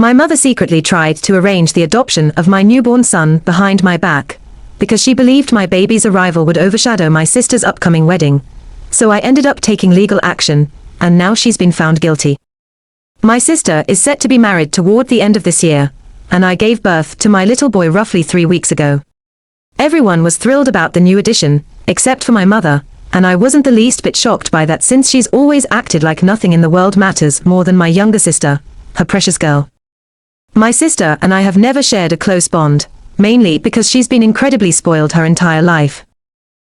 My mother secretly tried to arrange the adoption of my newborn son behind my back, because she believed my baby's arrival would overshadow my sister's upcoming wedding. So I ended up taking legal action, and now she's been found guilty. My sister is set to be married toward the end of this year, and I gave birth to my little boy roughly 3 weeks ago. Everyone was thrilled about the new addition, except for my mother, and I wasn't the least bit shocked by that since she's always acted like nothing in the world matters more than my younger sister, her precious girl. My sister and I have never shared a close bond, mainly because she's been incredibly spoiled her entire life.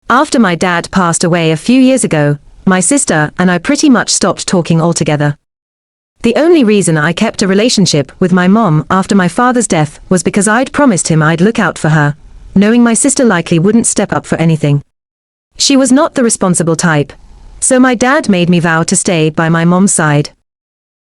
After my dad passed away a few years ago, my sister and I pretty much stopped talking altogether. The only reason I kept a relationship with my mom after my father's death was because I'd promised him I'd look out for her, knowing my sister likely wouldn't step up for anything. She was not the responsible type, so my dad made me vow to stay by my mom's side.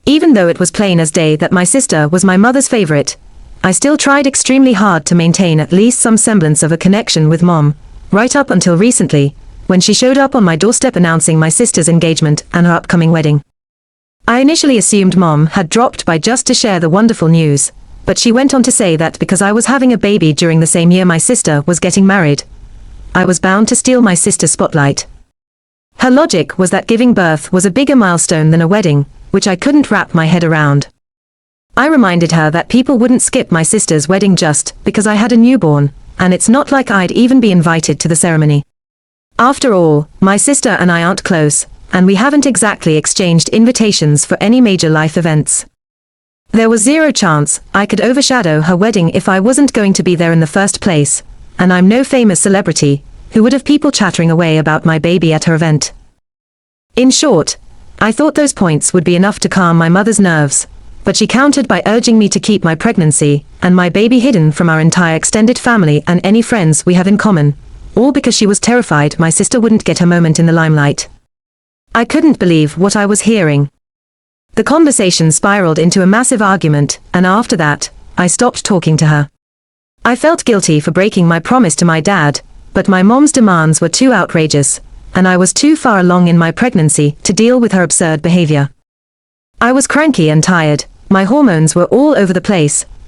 Even though it was plain as day that my sister was my mother's favorite, I still tried extremely hard to maintain at least some semblance of a connection with mom, right up until recently, when she showed up on my doorstep announcing my sister's engagement and her upcoming wedding. I initially assumed mom had dropped by just to share the wonderful news, but she went on to say that because I was having a baby during the same year my sister was getting married, I was bound to steal my sister's spotlight. Her logic was that giving birth was a bigger milestone than a wedding, which I couldn't wrap my head around. I reminded her that people wouldn't skip my sister's wedding just because I had a newborn, and it's not like I'd even be invited to the ceremony. After all, my sister and I aren't close, and we haven't exactly exchanged invitations for any major life events. There was zero chance I could overshadow her wedding if I wasn't going to be there in the first place, and I'm no famous celebrity who would have people chattering away about my baby at her event. In short, I thought those points would be enough to calm my mother's nerves, but she countered by urging me to keep my pregnancy and my baby hidden from our entire extended family and any friends we have in common, all because she was terrified my sister wouldn't get her moment in the limelight. I couldn't believe what I was hearing. The conversation spiraled into a massive argument, and after that, I stopped talking to her. I felt guilty for breaking my promise to my dad, but my mom's demands were too outrageous, and I was too far along in my pregnancy to deal with her absurd behavior. I was cranky and tired, my hormones were all over the place,